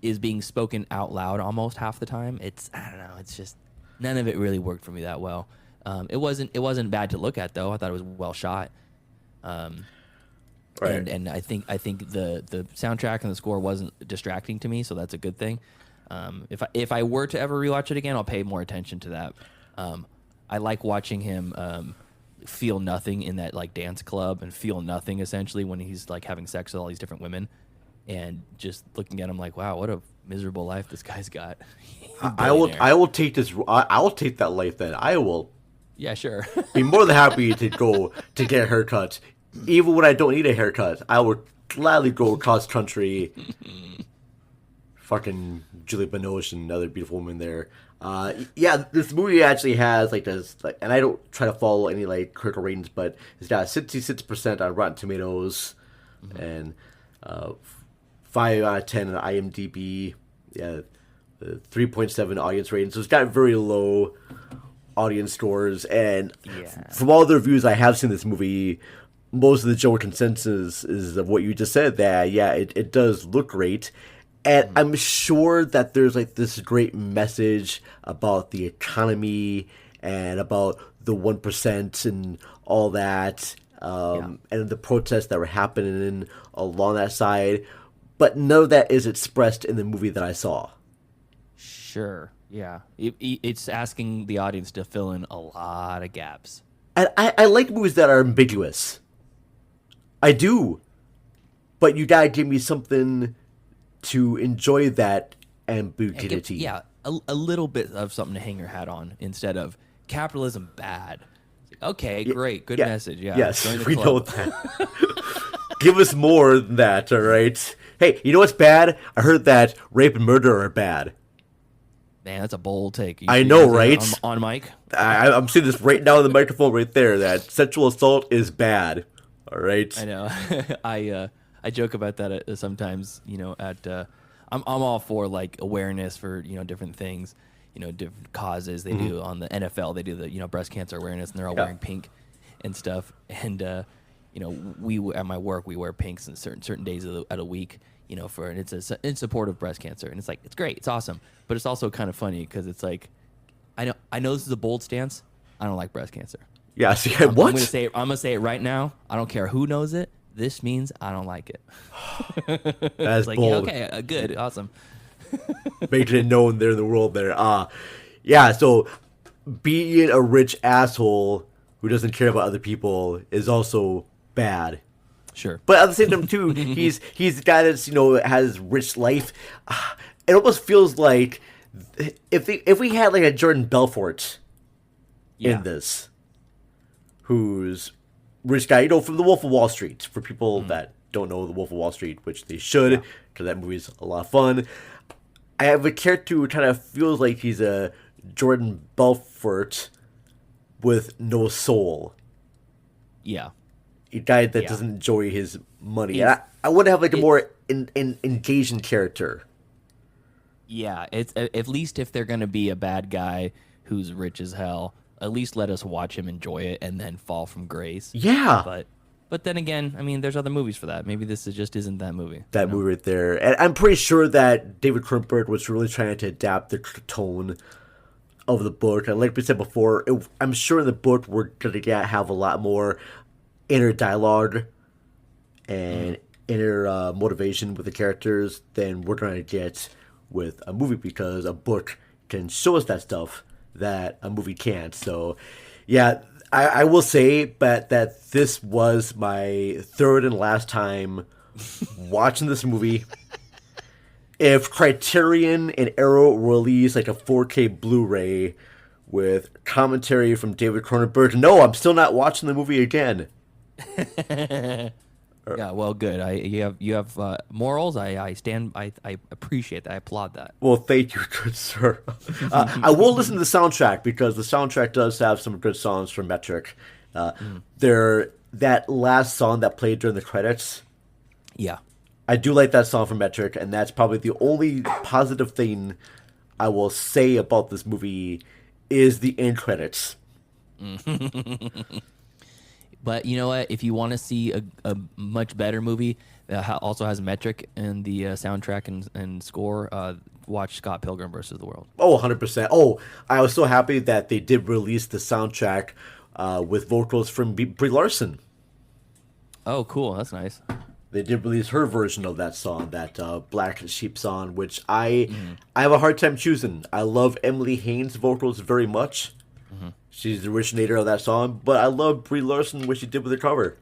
is being spoken out loud almost half the time. I don't know. It's just none of it really worked for me that well. It wasn't bad to look at though. I thought it was well shot. Right. And I think the soundtrack and the score wasn't distracting to me, so that's a good thing. If I were to ever rewatch it again, I'll pay more attention to that. I like watching him feel nothing in that like dance club and feel nothing essentially when he's like having sex with all these different women, and just looking at him like, wow, what a miserable life this guy's got. I will take this. I will take that life then. I will. Yeah, sure. Be more than happy to go to get a haircut. Even when I don't need a haircut, I would gladly go cross country. Fucking Julie Binoche and another beautiful woman there. This movie actually has like this, like, and I don't try to follow any like critical ratings, but it's got 66% on Rotten Tomatoes, and 5 out of 10 on IMDb. Yeah, 3.7 audience rating. So it's got very low audience scores, and from all the reviews I have seen this movie, most of the general consensus is of what you just said, that it does look great, and I'm sure that there's like this great message about the economy and about the 1% and all that, and the protests that were happening along that side, but none of that is expressed in the movie that I saw. Sure. Yeah, it's asking the audience to fill in a lot of gaps. And I like movies that are ambiguous. I do. But you gotta give me something to enjoy that ambiguity. A little bit of something to hang your hat on instead of capitalism bad. Okay, great, good message. Yeah, yes, we know that. Give us more than that, all right? Hey, you know what's bad? I heard that rape and murder are bad. Man, that's a bold take. I know, right? On mic? I'm seeing this right now on the microphone right there, that sexual assault is bad. All right? I know. I joke about that sometimes, I'm all for, like, awareness for, different things, different causes. They do on the NFL. They do the, breast cancer awareness, and they're all wearing pink and stuff. And, we at my work, we wear pinks on certain days of the week. And it's in support of breast cancer, and it's like, it's great, it's awesome, but it's also kind of funny because it's like, I know this is a bold stance. I don't like breast cancer. Yeah. See, I'm what? I'm gonna say it right now. I don't care who knows it. This means I don't like it. That's like, bold. yeah, okay, good, awesome. Making it known there in the world there. Yeah. So being a rich asshole who doesn't care about other people is also bad. Sure. But at the same time too, he's the guy that's has rich life. It almost feels like if we had like a Jordan Belfort in this, who's rich guy, from The Wolf of Wall Street. For people that don't know The Wolf of Wall Street, which they should, because that movie's a lot of fun. I have a character who kind of feels like he's a Jordan Belfort with no soul. Yeah. A guy that doesn't enjoy his money. I want to have like a more engaging character. Yeah, it's at least if they're gonna be a bad guy who's rich as hell, at least let us watch him enjoy it and then fall from grace. Yeah. But then again, I mean, there's other movies for that. Maybe this just isn't that movie. That movie right there. And I'm pretty sure that David Cronenberg was really trying to adapt the tone of the book. And like we said before, I'm sure in the book we're going to have a lot more inner dialogue and inner motivation with the characters than we're going to get with a movie, because a book can show us that stuff that a movie can't. So, yeah, I will say that this was my third and last time watching this movie. If Criterion and Arrow release like a 4K Blu-ray with commentary from David Cronenberg, no, I'm still not watching the movie again. Yeah, well, good. You have morals. I appreciate that. I applaud that. Well, thank you, good sir. I will listen to the soundtrack, because the soundtrack does have some good songs from Metric. That last song that played during the credits. Yeah, I do like that song from Metric, and that's probably the only positive thing I will say about this movie is the end credits. But you know what? If you want to see a much better movie that also has Metric in the soundtrack and score, watch Scott Pilgrim vs. the World. Oh, 100%. Oh, I was so happy that they did release the soundtrack with vocals from Brie Larson. Oh, cool. That's nice. They did release her version of that song, that Black Sheep song, which I have a hard time choosing. I love Emily Haynes' vocals very much. She's the originator of that song, but I love Brie Larson, what she did with the cover.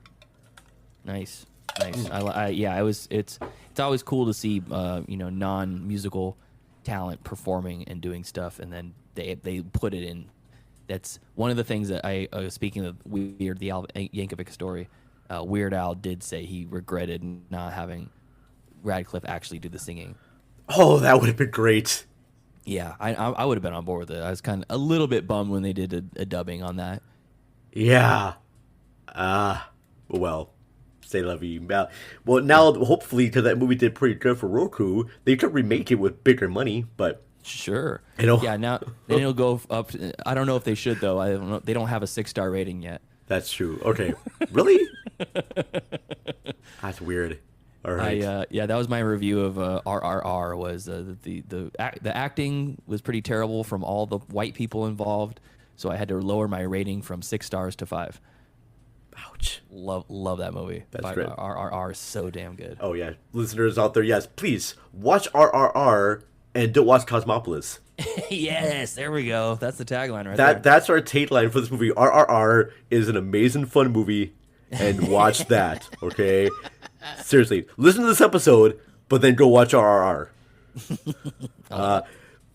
Nice. It's always cool to see non-musical talent performing and doing stuff, and then they put it in. That's one of the things that speaking of Weird, the Al Yankovic story, Weird Al did say he regretted not having Radcliffe actually do the singing. Oh, that would have been great. Yeah, I would have been on board with it. I was kind of a little bit bummed when they did a dubbing on that. Yeah. Well, say la vie. Well, now, hopefully, because that movie did pretty good for Roku, they could remake it with bigger money, but... Sure. Yeah, now then it'll go up. I don't know if they should, though. I don't know. They don't have a 6-star rating yet. That's true. Okay. Really? That's weird. All right. That was my review of RRR. Was the acting was pretty terrible from all the white people involved, so I had to lower my rating from 6 stars to 5. Ouch. Love that movie. That's great. RRR is so damn good. Oh yeah, listeners out there, yes, please watch RRR and don't watch Cosmopolis. Yes, there we go. That's the tagline right there. That's our tagline for this movie. RRR is an amazing fun movie, and watch that. Okay. Seriously, listen to this episode, but then go watch RRR. But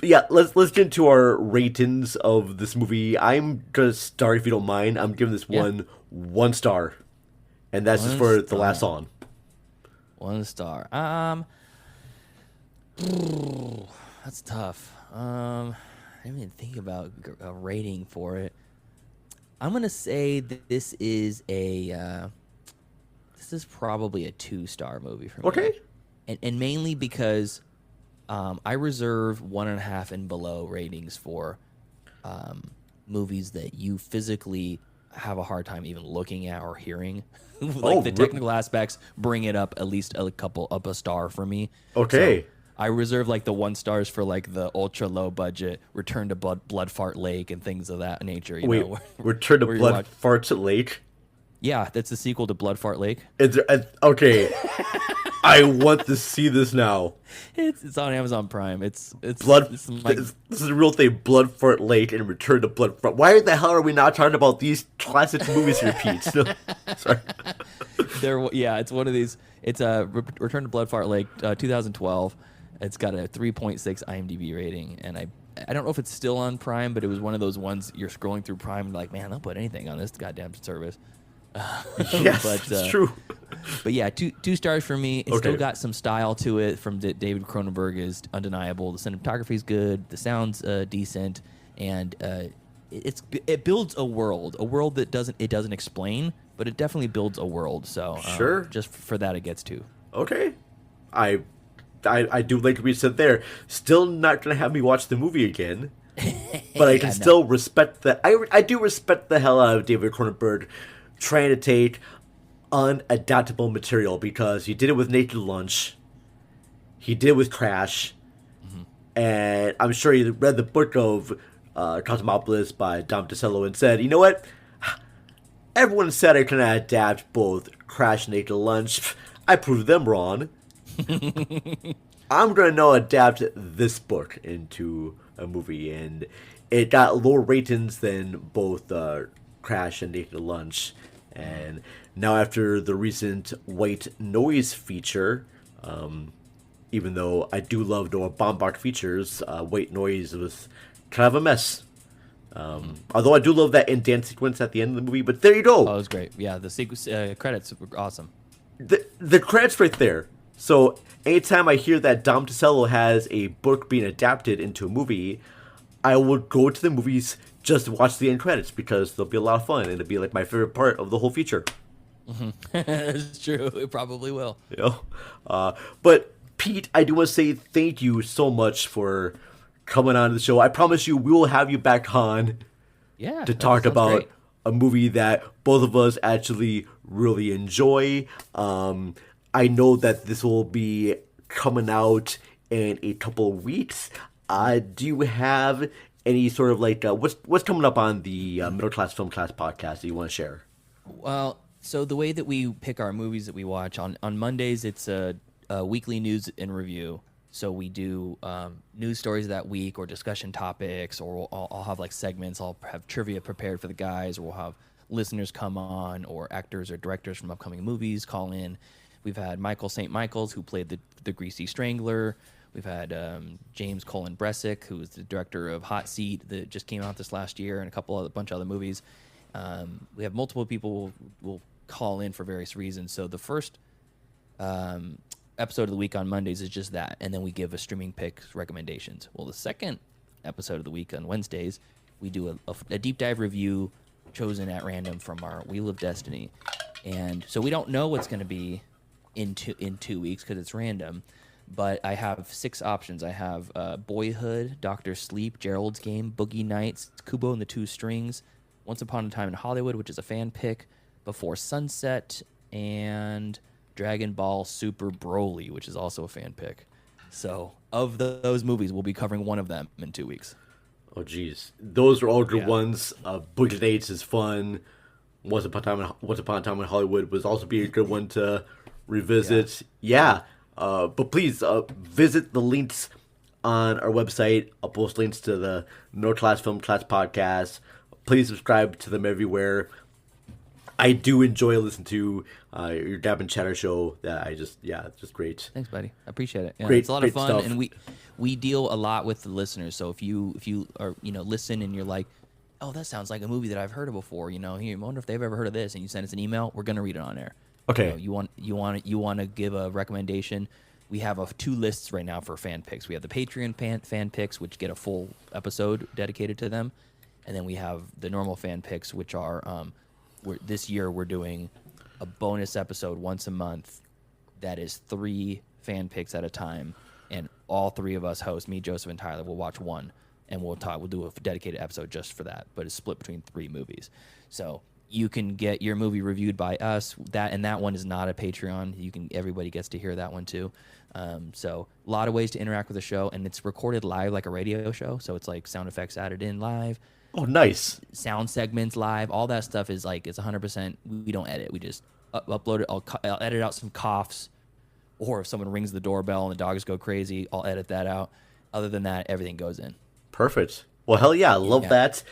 yeah, let's get into our ratings of this movie. I'm gonna start, if you don't mind. I'm giving this one star, and that's just for the last song. 1 star. That's tough. I didn't even think about a rating for it. I'm gonna say that this is probably a 2-star movie for me. Okay. And mainly because I reserve 1.5 and below ratings for movies that you physically have a hard time even looking at or hearing. The technical aspects bring it up at least a couple up a star for me. Okay. So I reserve like the 1 stars for like the ultra low budget Return to Blood Fart Lake and things of that nature. You Wait, know, Return to Blood Fart Lake? Yeah, that's the sequel to Blood Fart Lake. Okay. I want to see this now. It's on Amazon Prime. It's Blood. It's like, this is a real thing. Blood Fart Lake and Return to Blood Fart. Why the hell are we not talking about these classic movies here, Pete? No, sorry. It's one of these. It's a Return to Blood Fart Lake, 2012. It's got a 3.6 IMDb rating, and I don't know if it's still on Prime, but it was one of those ones you're scrolling through Prime and like, man, they'll put anything on this goddamn service. Yes, it's true. But yeah, 2 stars for me. It's Okay. still got some style to it from David Cronenberg is undeniable. The cinematography is good. The sound's decent, and it builds a world that doesn't explain, but it definitely builds a world. So Sure. just for that, it gets 2. Okay. I do like what we said there. Still not gonna have me watch the movie again, but I can still respect that. I do respect the hell out of David Cronenberg trying to take unadaptable material, because he did it with Naked Lunch, he did it with Crash, and I'm sure he read the book of Cosmopolis by Dom DeCello and said, you know what? Everyone said I can adapt both Crash and Naked Lunch. I proved them wrong. I'm going to now adapt this book into a movie, and it got lower ratings than both Crash and Naked Lunch. And now after the recent White Noise feature, even though I do love Noah Baumbach features, White Noise was kind of a mess. Although I do love that dance sequence at the end of the movie, but there you go. Oh, it was great. Yeah, the sequence credits were awesome. The credits right there. So anytime I hear that Dom DeCello has a book being adapted into a movie, I will go to the movies just to watch the end credits, because they'll be a lot of fun, and it'll be like my favorite part of the whole feature. It's true. It probably will. You know? But Pete, I do want to say thank you so much for coming on the show. I promise you we will have you back on to talk about great. a movie that both of us actually really enjoy. I know that this will be coming out in a couple of weeks. Do you have any sort of like what's coming up on the Middle Class Film Class podcast that you want to share? Well, so the way that we pick our movies that we watch on Mondays, it's a weekly news and review. So we do news stories that week, or discussion topics, or I'll have like segments. I'll have trivia prepared for the guys, or we'll have listeners come on, or actors or directors from upcoming movies call in. We've had Michael St. Michaels, who played the Greasy Strangler. We've had James Colin Bressick, who is the director of Hot Seat, that just came out this last year, and a bunch of other movies. We have multiple people will call in for various reasons. So the first episode of the week on Mondays is just that, and then we give a streaming pick recommendations. Well, the second episode of the week on Wednesdays, we do a deep dive review chosen at random from our Wheel of Destiny. And so we don't know what's going to be in 2 weeks because it's random. But I have 6 options. I have Boyhood, Dr. Sleep, Gerald's Game, Boogie Nights, Kubo and the Two Strings, Once Upon a Time in Hollywood, which is a fan pick, Before Sunset, and Dragon Ball Super Broly, which is also a fan pick. So of those movies, we'll be covering one of them in 2 weeks. Oh, geez. Those are all good ones. Boogie Nights is fun. Once Upon a Time in Hollywood was also be a good one to revisit. Yeah. But please visit the links on our website. I'll post links to the No Class Film Class podcast. Please subscribe to them everywhere. I do enjoy listening to your Dab and Chatter show. That it's just great. Thanks, buddy. I appreciate it. Yeah, Great, it's a lot of great fun, stuff. and we deal a lot with the listeners. So if you are listen and you're like, oh, that sounds like a movie that I've heard of before. I wonder if they've ever heard of this, and you send us an email, we're gonna read it on air. Okay. You want to give a recommendation? We have 2 lists right now for fan picks. We have the Patreon fan picks, which get a full episode dedicated to them, and then we have the normal fan picks, which are this year we're doing a bonus episode once a month that is 3 fan picks at a time, and all 3 of us hosts, me, Joseph, and Tyler, will watch one, and we'll do a dedicated episode just for that, but it's split between 3 movies. So you can get your movie reviewed by us. That one is not a Patreon. Everybody gets to hear that one too. So a lot of ways to interact with the show, and it's recorded live like a radio show. So it's like sound effects added in live. Oh, nice. Sound segments live. All that stuff is like, it's 100%. We don't edit. We just upload it. I'll edit out some coughs, or if someone rings the doorbell and the dogs go crazy, I'll edit that out. Other than that, everything goes in. Perfect. Well, hell yeah, I love that.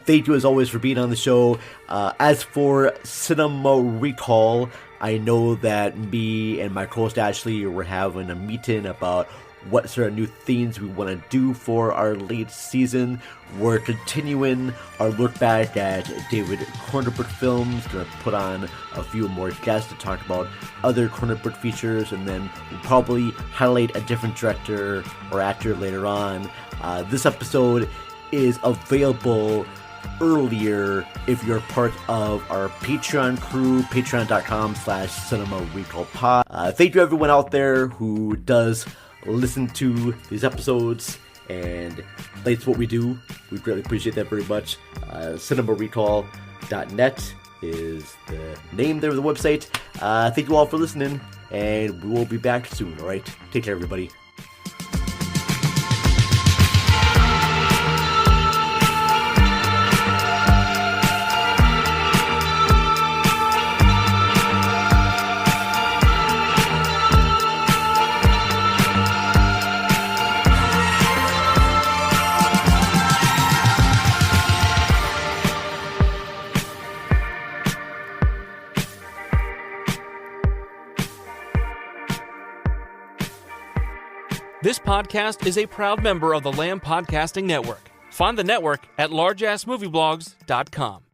Thank you as always for being on the show. As for Cinema Recall, I know that me and my co-host Ashley were having a meeting about what sort of new themes we want to do for our late season. We're continuing our look back at David Cronenberg films. Going to put on a few more guests to talk about other Cronenberg features, and then we'll probably highlight a different director or actor later on. This episode is available earlier if you're part of our Patreon crew, patreon.com/Cinema Recall Pod. Thank you everyone out there who does listen to these episodes and likes what we do. We greatly appreciate that very much. cinemarecall.net is the name there of the website. Thank you all for listening, and we will be back soon. All right, take care everybody. This podcast is a proud member of the Lamb Podcasting Network. Find the network at largeassmovieblogs.com.